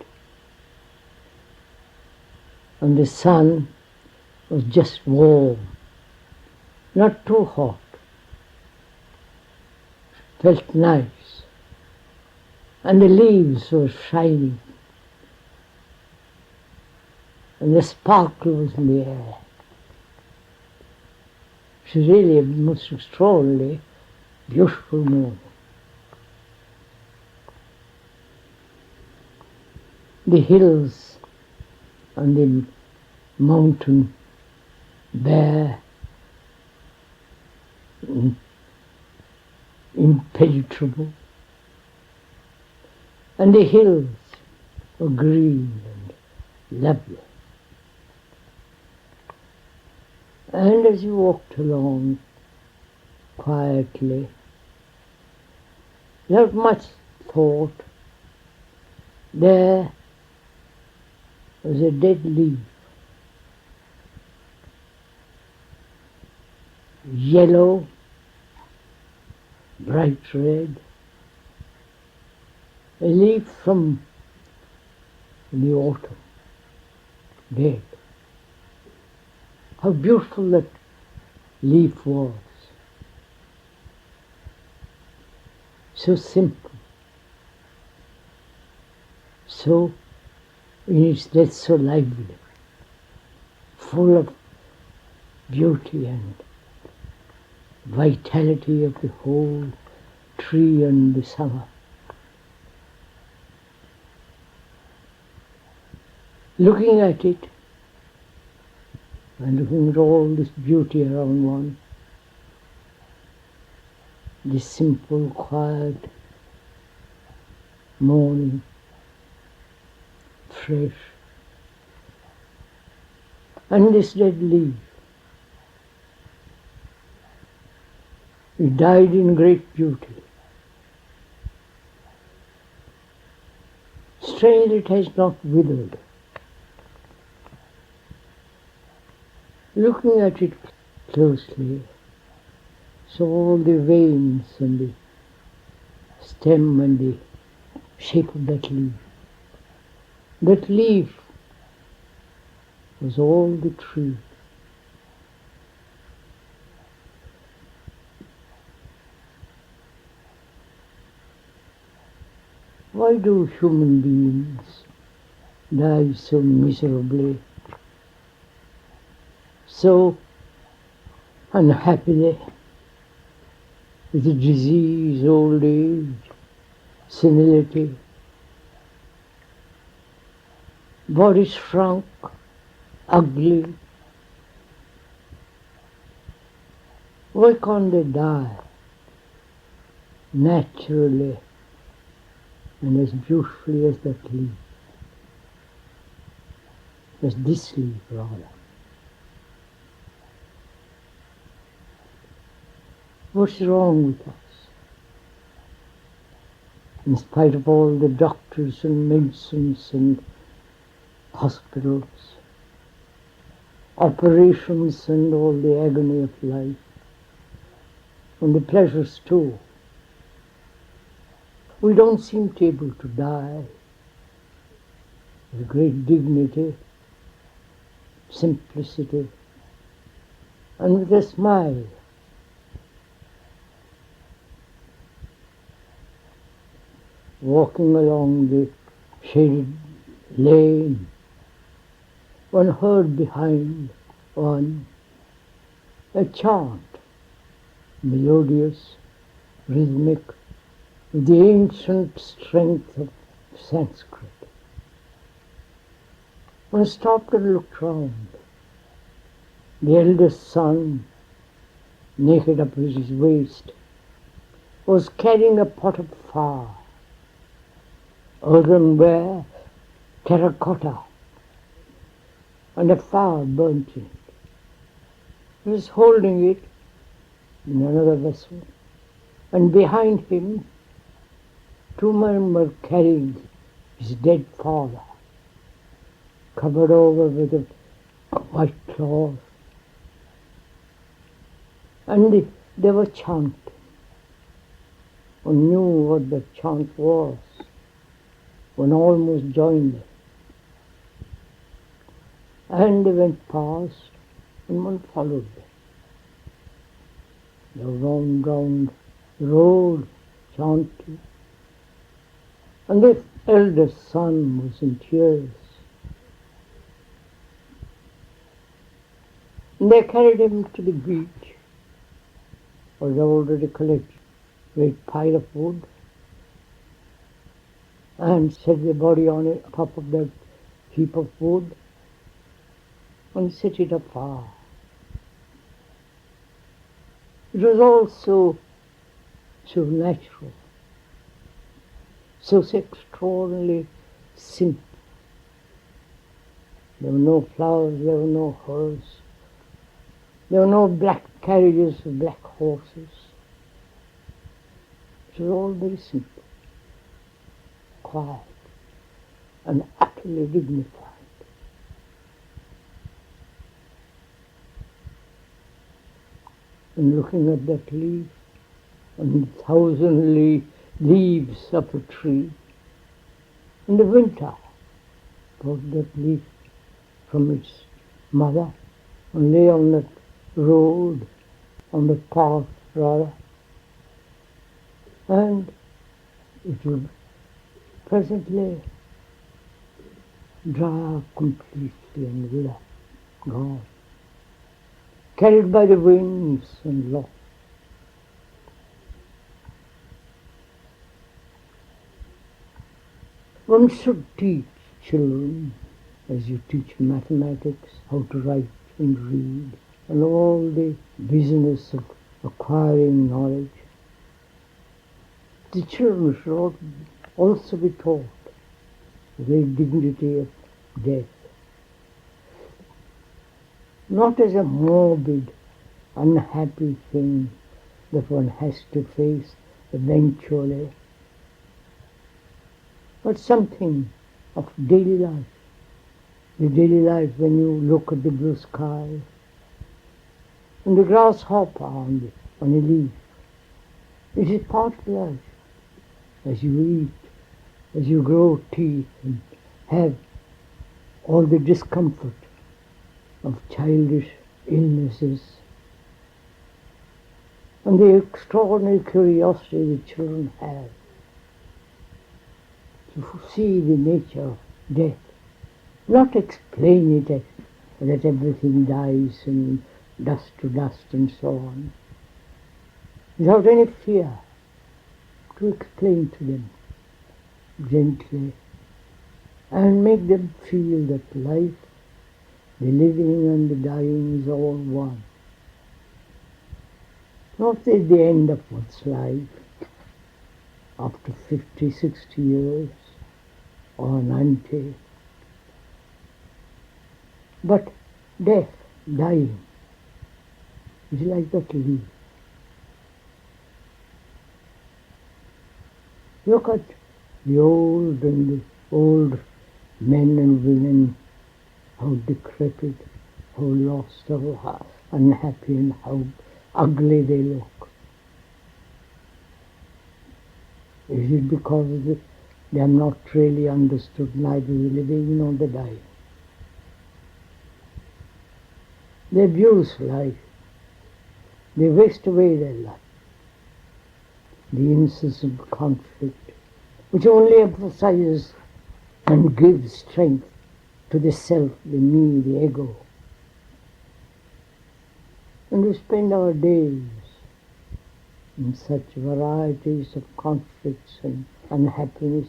S1: And the sun was just warm, not too hot. Felt nice. And the leaves were shining. And the sparkle was in the air. It was really a most extraordinarily beautiful morning. The hills and the mountain bare, impenetrable, and the hills were green and lovely. And as you walked along quietly, without much thought, there was a dead leaf, yellow, bright red, a leaf from the autumn, dead. How beautiful that leaf was. So simple. So, in its death, so lively, full of beauty and vitality of the whole tree and the summer. Looking at it, and looking at all this beauty around one, this simple, quiet morning, fresh, and this dead leaf. It died in great beauty. Strange it has not withered. Looking at it closely, saw all the veins and the stem and the shape of that leaf. That leaf was all the tree. Why do human beings die so miserably, so unhappily, with the disease, old age, senility, body shrunk, ugly? Why can't they die naturally and as beautifully as that leaf? As this leaf, rather. What's wrong with us? In spite of all the doctors and medicines and hospitals, operations and all the agony of life, and the pleasures too, we don't seem to be able to die with great dignity, simplicity, and with a smile. Walking along the shaded lane, one heard behind one a chant, melodious, rhythmic, with the ancient strength of Sanskrit. One stopped and looked round. The eldest son, naked up to his waist, was carrying a pot of fire, earthenware, terracotta, and a fire burnt in it. He was holding it in another vessel, and behind him 2 men were carrying his dead father, covered over with a white cloth, and they were chanting. One knew what the chant was. One almost joined them. And they went past, and one followed them. They round the road, chanting. And the eldest son was in tears. And they carried him to the beach, where they already collected a great pile of wood, and set the body on it, top of that heap of wood, and set it afire. It was all so natural, so extraordinarily simple. There were no flowers, there were no hearse, there were no black carriages with black horses. It was all very simple, quiet, and utterly dignified. And looking at that leaf, and 1,000 leaves of a tree, in the winter, brought that leaf from its mother and lay on that road, on the path rather, and it would presently dry up completely and wither, gone, carried by the winds and lost. One should teach children, as you teach mathematics, how to write and read, and all the business of acquiring knowledge. The children should also be taught the very dignity of death, not as a morbid, unhappy thing that one has to face eventually, but something of daily life. The daily life when you look at the blue sky and the grasshopper on a leaf. It is part of life. As you eat, as you grow teeth and have all the discomfort of childish illnesses, and the extraordinary curiosity the children have to see the nature of death, not explain it as that everything dies and dust to dust and so on, without any fear, to explain to them gently and make them feel that life, the living and the dying, is all one. Not at the end of one's life, after 50, 60 years, or 90, but death, dying, is like that leaf. Look at the old men and women, how decrepit, how lost, how unhappy, and how ugly they look. Is it because they have not really understood neither the living nor the dying? They abuse life. They waste away their life. The incessant conflict, which only emphasizes and gives strength to the self, the me, the ego. And we spend our days in such varieties of conflicts and unhappiness,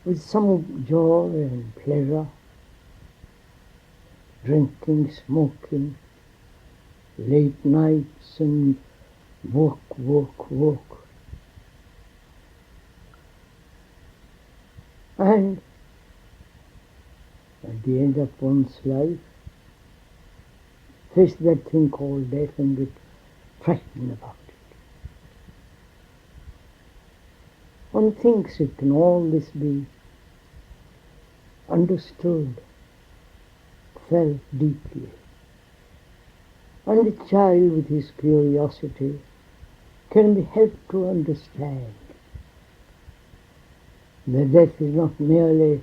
S1: with some joy and pleasure, drinking, smoking, late nights and work. And at the end of one's life, face that thing called death and get frightened about it. One thinks it can all this be understood, felt deeply. And the child with his curiosity can be helped to understand that death is not merely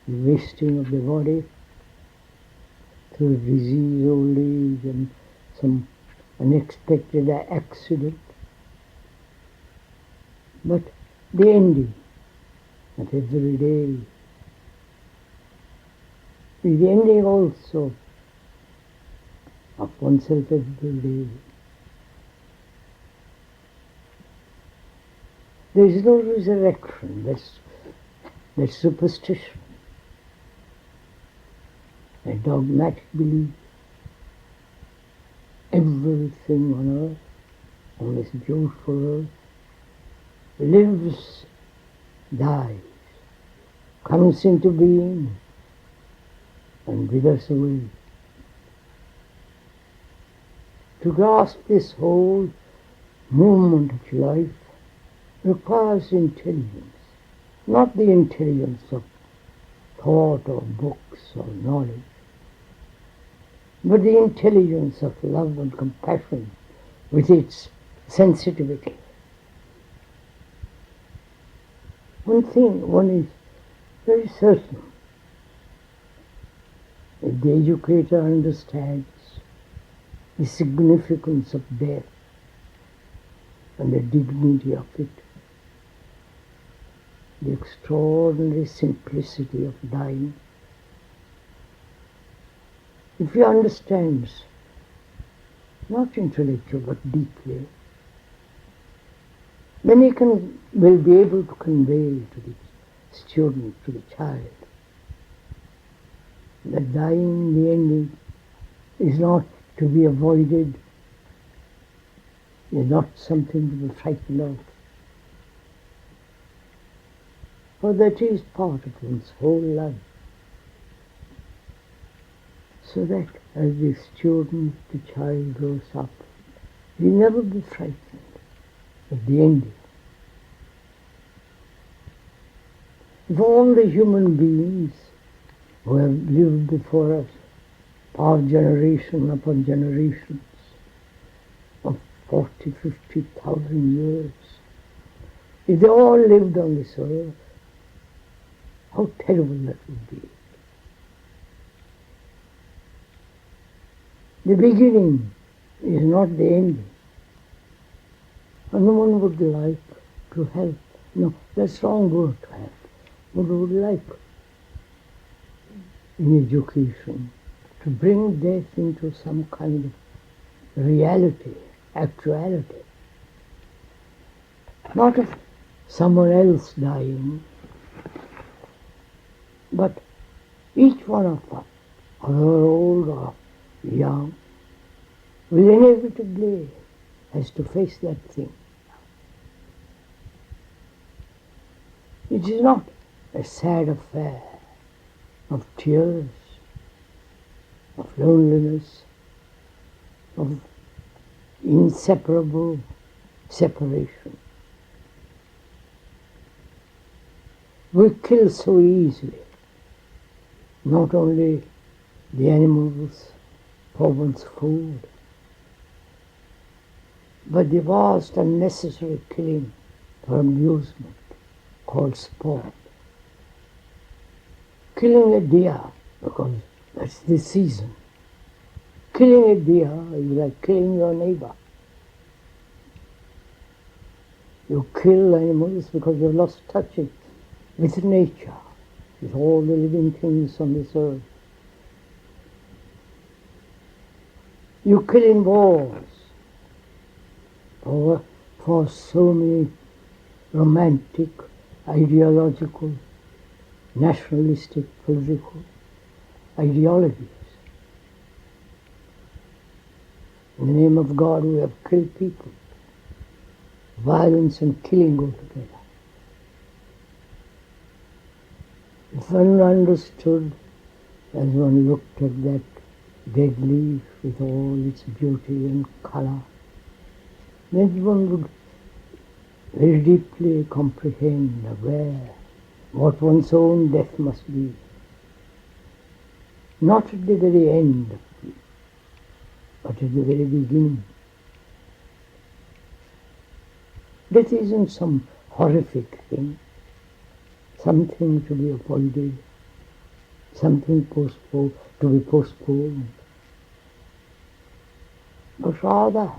S1: the wasting of the body through disease, old age, and some unexpected accident, but the ending at every day, the ending also of oneself every day. There is no resurrection, that's superstition, a dogmatic belief. Everything on earth, on this beautiful earth, lives, dies, comes into being, and withers away. To grasp this whole
S3: movement of life requires intelligence, not the intelligence of thought or books or knowledge, but the intelligence of love and compassion with its sensitivity. One thing one is very certain, if the educator understands the significance of death and the dignity of it, the extraordinary simplicity of dying, if he understands, not intellectually but deeply, then he will be able to convey to the student, to the child, that dying, the ending, is not to be avoided, is not something to be frightened of, for that is part of one's whole life. So that as the student, the child grows up, he will never be frightened of the ending. If all the human beings who have lived before us, our generation upon generations of 40, 50,000 years, if they all lived on this earth, how terrible that would be. The beginning is not the ending. And no one would like to help. No, that's the wrong word, to help. One would like in education to bring death into some kind of reality, actuality. Not of someone else dying, but each one of us, whether old or young, will inevitably has to face that thing. It is not a sad affair of tears, of loneliness, of inseparable separation. We kill so easily, not only the animals for one's food, but the vast unnecessary killing for amusement called sport. Killing a deer because that's the season. Killing a deer is like killing your neighbor. You kill animals because you've lost touch with nature, with all the living things on this earth. You kill in wars for so many romantic, ideological, nationalistic, political ideologies. In the name of God, we have killed people. Violence and killing go together. If one understood, as one looked at that dead leaf with all its beauty and color, then one would very deeply comprehend, aware, what one's own death must be. Not at the very end, but at the very beginning. Death isn't some horrific thing, something to be avoided, something to be postponed, but rather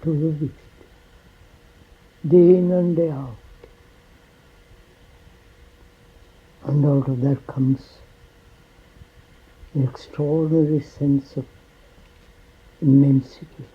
S3: to live it, day in and day out. And out of that comes an extraordinary sense of immensity.